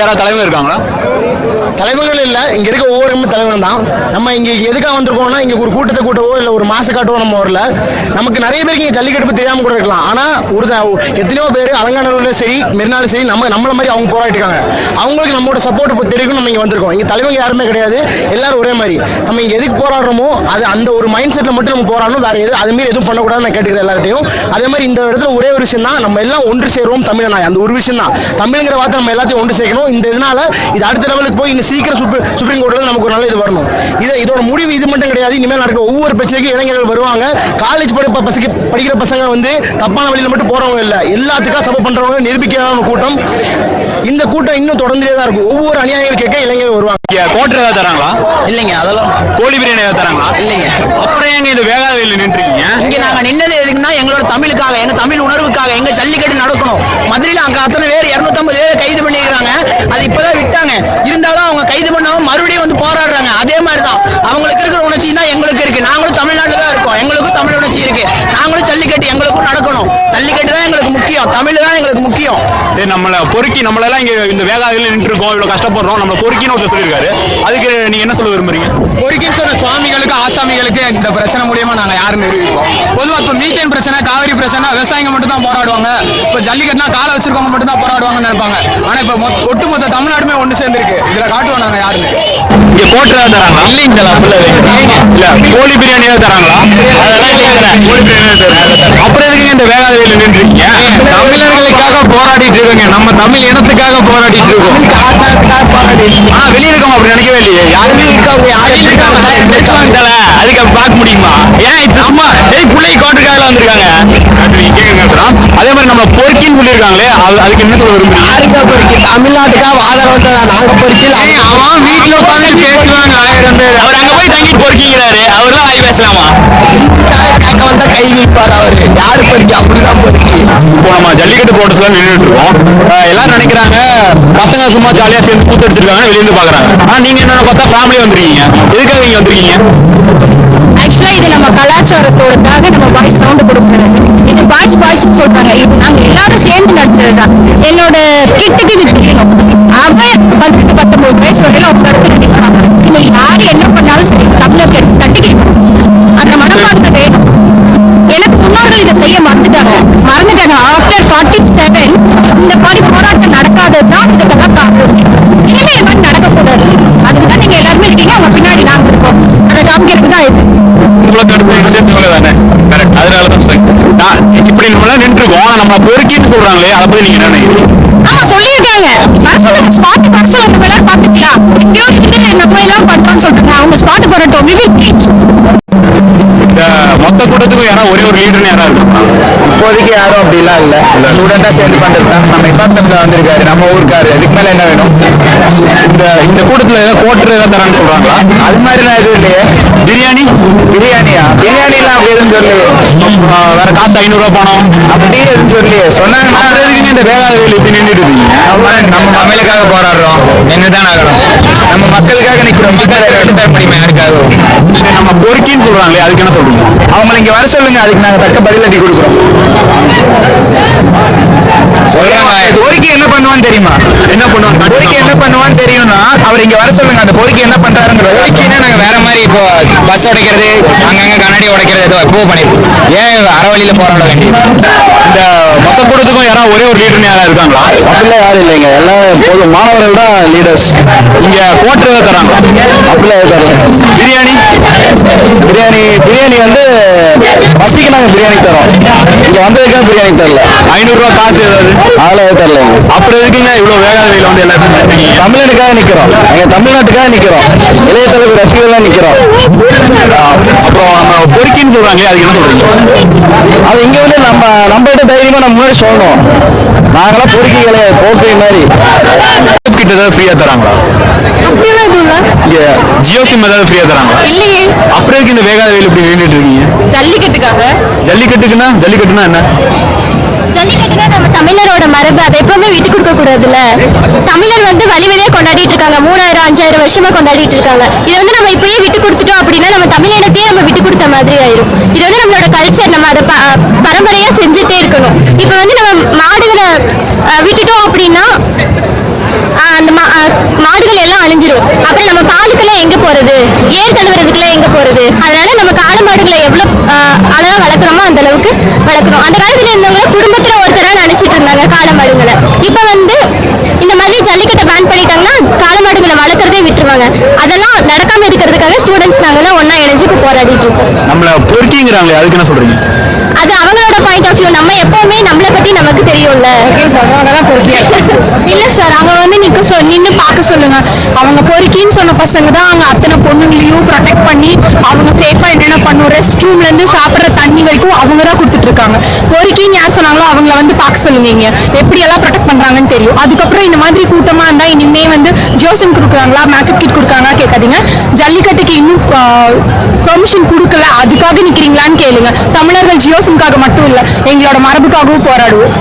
யாராவது தலைவங்க இருக்காங்களா? தலைவர்கள் இல்லை, இங்கே இருக்க ஒவ்வொருமே தலைவன் தான். நம்ம இங்கே எதுக்காக வந்திருக்கோம்னா, இங்கே ஒரு கூட்டத்தை கூட்டவோ இல்லை ஒரு மாச காட்டவோ நம்ம வரல. நமக்கு நிறைய பேருக்கு இங்கே ஜல்லிக்கட்டு பற்றி தெரியாமல் கூட இருக்கலாம். ஆனால் எத்தனையோ பேர் அலங்காநல்லூரில் சரி மெரினாலும் சரி நம்மள மாதிரி அவங்க போராட்டிருக்காங்க. அவங்களுக்கு நம்மளோட சப்போர்ட் இப்போ தெரியும். நம்ம இங்கே வந்திருக்கோம். இங்கே தலைவங்க யாருமே கிடையாது, எல்லாரும் ஒரே மாதிரி. நம்ம இங்கே எதுக்கு போராடுறோமோ அது அந்த ஒரு மைண்ட் செட்டில் மட்டும் நம்ம போராடணும். வேறு அதுமாரி எதுவும் பண்ணக்கூடாதுன்னு நான் கேட்டுக்கிறேன் எல்லார்ட்டையும். அதே மாதிரி இந்த இடத்துல ஒரே ஒரு விஷயம் தான், நம்ம எல்லாம் ஒன்று சேருவோம் தமிழனாய். அந்த ஒரு விஷயம் தான், தமிழ்ங்கிற வார்த்தை நம்ம எல்லாத்தையும் ஒன்று சேர்க்கணும். இந்த இதனால இது அடுத்த லெவலுக்கு போய் இன்னும் சீக்கிரம் சுப்ரீம் கோர்ட்ல நமக்கு ஒரு நல்ல இது வரணும். இதோட முடிவு இது மட்டும் கிடையாது. இனிமேல் நடக்கிற ஒவ்வொரு பிரச்சனைக்கும் இளைஞர்கள் வருவாங்க. காலேஜ் படிக்கிற பசங்க வந்து தப்பான வழியில் மட்டும் போறவங்க இல்லை, எல்லாத்துக்காக சப்போர்ட் பண்றவங்க நிரூபிக்கிறான கூட்டம். இந்த கூட்டம் இன்னும் தொடர்ந்தே தான் இருக்கும். ஒவ்வொரு அநியாயங்கள் கேட்க இளைஞர்கள் வருவாங்க. கோட்டர் ஏதாவது தராங்களா? இல்லைங்க. அதெல்லாம் கோழி பிரியாணி ஏதாவது தராங்களா? இல்லைங்க. அப்புறம் எங்க இந்த வேகாத வெயில நின்றுருக்கீங்க? இங்க நாங்க நின்னது எதுக்குன்னா எங்களோட தமிழுக்காக, எங்க தமிழ் உணர்வுக்காக. எங்க ஜல்லிக்கட்டு நடக்கணும். மதுரையில அங்க அத்தனை பேர் 250 பேர் கைது பண்ணிருக்காங்க. அது இப்பதான் விட்டாங்க. இருந்தாலும் அவங்க கைது பண்ணாம மறுபடியும் வந்து போராடுறாங்க. அதே மாதிரிதான் அவங்களுக்கு இருக்கிற உணர்ச்சி தான் எங்களுக்கு இருக்கு. நாங்களும் தமிழ்நாட்டில் தான் இருக்கோம், எங்களுக்கும் தமிழ் உணர்ச்சி இருக்கு. நாங்களும் ஜல்லிக்கட்டு எங்களுக்கும் நடக்கணும். ஜல்லிக்கட்டு தான் எங்களுக்கு முக்கியம், தமிழ் தான் எங்களுக்கு முக்கியம். நம்மள பொறுக்கி நம்மளெல்லாம் இங்க இந்த வேகாதையில நின்று இருக்கோம், இவ்வளவு கஷ்டப்படுறோம், நம்ம பொறுக்கின்னு ஒருத்தர் சொல்லியிருக்காரு. அதுக்கு நீங்க என்ன சொல்ல விரும்புறீங்க? பொறுக்கின்னு சொன்ன சுவாமிகளுக்கு ஆசாமிகளுக்கு இந்த பிரச்சனை மூலியமா நாங்க யாரும் நிரூபிப்போம். பொதுவாக இப்போ மீத்தேன் பிரச்சனை, காவிரி பிரச்சனை விவசாயிங்க மட்டும் தான் போராடுவாங்க. இப்போ ஜல்லிக்கட்டுனா காலை வச்சிருக்கவங்க மட்டும் தான் போராடுவாங்கன்னு நினைப்பாங்க. ஆனா இப்போ ஒட்டுமொத்த தமிழ்நாடுமே ஒன்று சேர்ந்துருக்கு. இதுல காட்டுவோம் நாங்க யாருன்னு. இங்க கோட்டர் ஏதாவது தராங்களா? இல்லைங்க. இல்ல கோழி பிரியாணி ஏதாவது தராங்களா? கோழி பிரியாணி தராங்க. அப்புறம் எதுக்கு இந்த வேகாத வெயில நின்று இருக்கீங்க? தமிழர்களுக்காக போராடிட்டு இருக்கீங்க. நம்ம தமிழ் இனத்துக்காக போராடிட்டு இருக்கோம். வெளியே இருக்கோம் அப்படி நினைக்கவே இல்லையே. யாருமே இருக்காங்க. அதுக்கு பார்க்க முடியுமா? ஏன் இது சும்மா பிள்ளை கோட்டுக்காக வந்திருக்காங்க. அதே மாதிரி நம்ம பொறுக்கின்னு சொல்லியிருக்காங்களே, அதுக்கு என்ன சொல்ல விரும்புறீங்க? தமிழ்நாட்டுக்காக ஆதரவு நாங்க பொறுக்கி அவன் வீட்டுல உட்காந்து பேசுவாங்க 1000 பேர். அவர் அங்க போய் தங்கிட்டு பொறுக்கிக்கிறாரு. அவர்லாம் வாய் பேசலாமா? வந்தா கை நீப்பார். அவரு யாரு பொறுக்கி? அப்படிதான் பொறுக்கி. இப்போ நம்ம ஜல்லிக்கட்டு போட்டஸ்ல நின்றுட்டு இருக்கோம். எல்லாரும் நினைக்கிறாங்க பசங்க சும்மா ஜாலியா சேர்ந்து கூத்தடிச்சிருக்காங்க, வெளியே இருந்து பாக்குறாங்க. ஆனா நீங்க என்ன பார்த்தா ஃபேமிலியா வந்திருக்கீங்க. எதுக்காக நீங்க வந்திருக்கீங்க? ஆக்சுவலா இது நம்ம கலாச்சாரத்தோடதாக நம்ம வாய்ஸ் சவுண்ட் கொடுக்குறது. இது பாய்ஸ் சொல்றாங்க. இது நாங்க எல்லாரும் சேர்ந்து நடத்துறதுதான். என்னோட கிட்டுக்கு இது தெரியணும். அவன் 18-19 வயசு வரையில அவங்க இடத்துல நிற்கிறாங்க. இன்னும் யாரு என்ன பண்ணாலும் சரி தமிழர்கள் தட்டி கேட்கணும். அந்த மனப்பான்மை வேணும். எனக்கு முன்னோர்கள் இதை செய்ய மறந்துட்டாங்க. ஆஃப்டர் 47 இந்த மாதிரி போராட்டம் நடக்காததுதான் இதுக்கெல்லாம் காரணம். இனிமே இது மாதிரி நடக்கக்கூடாது. அதுக்குதான் நீங்க எல்லாருமே இருக்கீங்க. அவங்க பின்னாடி நாங்க இருக்கோம். அதை காமிக்கிறதுக்கு தான் இது. இப்படி நம்ம நின்று இருக்கோம். நம்ம பொறுக்கின்னு சொல்றாங்களே, அதை பத்தி நீங்க என்ன நினைக்கிறீங்க? ஆமா சொல்லியிருக்காங்க. ஸ்பாட் பர்சல் வந்து எல்லாரும் பாத்துக்கலாம். நம்ம எல்லாம் பண்றோம்னு சொல்றாங்க. அவங்க ஸ்பாட் போறட்டும். இந்த மொத்த கூட்டத்துக்கும் யாரா ஒரே ஒரு லீடர்னு யாரா இருக்கும்? இப்போதைக்கு யாரும் அப்படிலாம் இல்ல. ஸ்டூடெண்டா சேர்ந்து பண்றது தான். நம்ம டிபார்ட்மெண்ட்ல வந்திருக்காரு, நம்ம ஊருக்காரு. அதுக்கு மேல என்ன வேணும்? இந்த கூட்டத்துல ஏதாவது கோட்டர் ஏதாவது தரான்னு சொல்றாங்களா? அது மாதிரிலாம் எதுவும் இல்லையே. பிரியாணியா? பிரியாணி எல்லாம் அப்படி எதுவும் சொல்லலையே. வேற காசு 500 ரூபாய் பணம் அப்படி எதுவும் சொல்லலையே. சொன்னாங்கன்னா இந்த வேகாத வெயில் இப்படி நின்றுட்டு இருக்கீங்க. நம்ம தமிழுக்காக போராடுறோம், என்னதான் ஆகணும். நம்ம மக்களுக்காக நிக்கிறோம். யாருக்காக? நம்ம பொறுக்கின்னு சொல்றாங்களே, அதுக்கு என்ன சொல்றீங்க? அவங்களை இங்க வர சொல்லுங்க. அதுக்கு நாங்க தக்க பதில் அடி கொடுக்குறோம். பொறுக்கி என்ன பண்ணுவான்னு தெரியுமா? பொறுக்கி என்ன பண்ணுவான்னு தெரியும்னா அவர் இங்க வர சொல்லுங்க. அந்த பொறுக்கி என்ன பண்றாருங்கிறது. பொறுக்கினா நாங்க வேற மாதிரி இப்போ பஸ் உடைக்கிறது, அங்கங்க கண்ணாடி உடைக்கிறது ஏதோ எப்போ பண்ணிருக்கோம். ஏன் அறவழியில போராட வேண்டிய இந்த மொத்த கூட்டத்துக்கும் யாராவது ஒரே ஒரு லீடர்னு யாரா இருக்காங்களா? அப்படிலாம் யாரும் இல்லைங்க. எல்லாம் போதும் மாணவர்கள் தான் லீடர்ஸ். இங்க கோட்டர் ஏதாவது தராங்களா? அப்படிலாம் தரல. பிரியாணி வந்து பஸ்ஸுக்கு நாங்க பிரியாணி தரோம். இங்க வந்ததுக்காக பிரியாணி தரல. 500 ரூபாய் காசு ஏதாவது அதெல்லாம் தரல. அப்புறம் எதுக்குங்க இவ்வளவு வேகாத வெயில வந்து எல்லாரும் தமிழனுக்காக நிக்கிறோம். எங்க தமிழ்நாட்டுக்காக நிக்கிறோம். இளைய தலைவர் ரசிகர்களா நிக்கிறோம். அப்புறம் நம்ம பொறுக்கின்னு சொல்றாங்களே, அதுக்கு என்ன சொல்றீங்க? அது இங்க வந்து நம்ம தைரியமா நம்ம முன்னாடி சொல்லணும். நாங்களாம் பொறுக்கிகளை போட்டு மாதிரி கிட்ட ஏதாவது ஃப்ரீயா தராங்களா? அப்படியெல்லாம் எதுவும் இல்ல. இங்க ஜியோ சிம் ஏதாவது ஃப்ரீயா தராங்களா? இல்லையே. அப்புறம் எதுக்கு இந்த வேகாத வெயில் இப்படி நின்றுட்டு இருக்கீங்க? ஜல்லிக்கட்டுக்காக. ஜல்லிக்கட்டுன்னா என்ன? ஜல்லிக்கட்டுனா நம்ம தமிழரோட மரபு. அதை எப்பவுமே விட்டு கொடுக்க கூடாதுல்ல. தமிழர் வந்து வழி வழியா கொண்டாடிட்டு இருக்காங்க. 3000-5000 வருஷமா கொண்டாடிட்டு இருக்காங்க. இதை வந்து நம்ம இப்பயே விட்டு கொடுத்துட்டோம் அப்படின்னா நம்ம தமிழினத்தையே நம்ம விட்டு கொடுத்த மாதிரி ஆயிரும். இது வந்து நம்மளோட கல்ச்சர். நம்ம அதை பரம்பரையா செஞ்சுட்டே இருக்கணும். இப்ப வந்து நம்ம மாடுகளை விட்டுட்டோம் அப்படின்னா அந்த மாடுகள் எல்லாம் அழிஞ்சிரும். அப்புறம் நம்ம பாலுக்கெல்லாம் எங்க போறது, ஏர் கழுவுறதுக்குலாம் எங்க போறது? அதனால நம்ம காளை மாடுகளை எவ்வளவு அழகா வளர்க்குறோமோ அந்த அளவுக்கு வளர்க்கணும். அந்த காலத்துல இருந்தவங்க குடும்பத்துல ஒருத்தரா நினைச்சிட்டு இருந்தாங்க காளை மாடுகளை. இப்ப வந்து இந்த மாதிரி ஜல்லிக்கட்டை பேன் பண்ணிட்டாங்கன்னா காளை மாடுகளை வளர்க்கறதே விட்டுருவாங்க. அதெல்லாம் நடக்காம இருக்கிறதுக்காக ஸ்டூடெண்ட்ஸ் நாங்கெல்லாம் ஒண்ணா இணைஞ்சு இப்ப போராடிட்டு இருக்கோம். நம்மள பொறுக்கிங்கிறாங்களே, அதுக்கு என்ன சொல்றீங்க? அது அவங்களோட பாயிண்ட் ஆஃப் வியூ. நம்ம எப்பவுமே நம்மளை பத்தி நமக்கு தெரியும்ல. இல்ல சார், அவங்க வந்து நின்னு பார்க்க சொல்லுங்க. அவங்க பொறுக்கின்னு சொன்ன பசங்க தான் அங்க அத்தனை பொண்ணுங்களையும் ப்ரொடெக்ட் பண்ணி அவங்க சேஃபா என்னென்ன பண்ணும், ரெஸ்ட் ரூம்ல இருந்து சாப்பிடுற தண்ணி வரைக்கும் அவங்க தான் கொடுத்துட்டு இருக்காங்க. பொறுக்கின்னு யார் சொன்னாங்களோ அவங்கள வந்து பார்க்க சொல்லுங்க. இங்க எப்படி எல்லாம் ப்ரொடெக்ட் பண்றாங்கன்னு தெரியும். அதுக்கப்புறம் இந்த மாதிரி கூட்டமா இருந்தா இனிமே வந்து ஜோசம் கொடுக்குறாங்களா, மேக்கப் கிட் கொடுக்குறாங்களா கேட்காதீங்க. ஜல்லிக்கட்டுக்கு இன்னும் பெர்மிஷன் கொடுக்கல, அதுக்காக நிக்கிறீங்களான்னு கேளுங்க. தமிழர்கள் ஜியோசிம்காக மட்டும் இல்ல, எங்களோட மரபுக்காகவும் போராடுவோம்.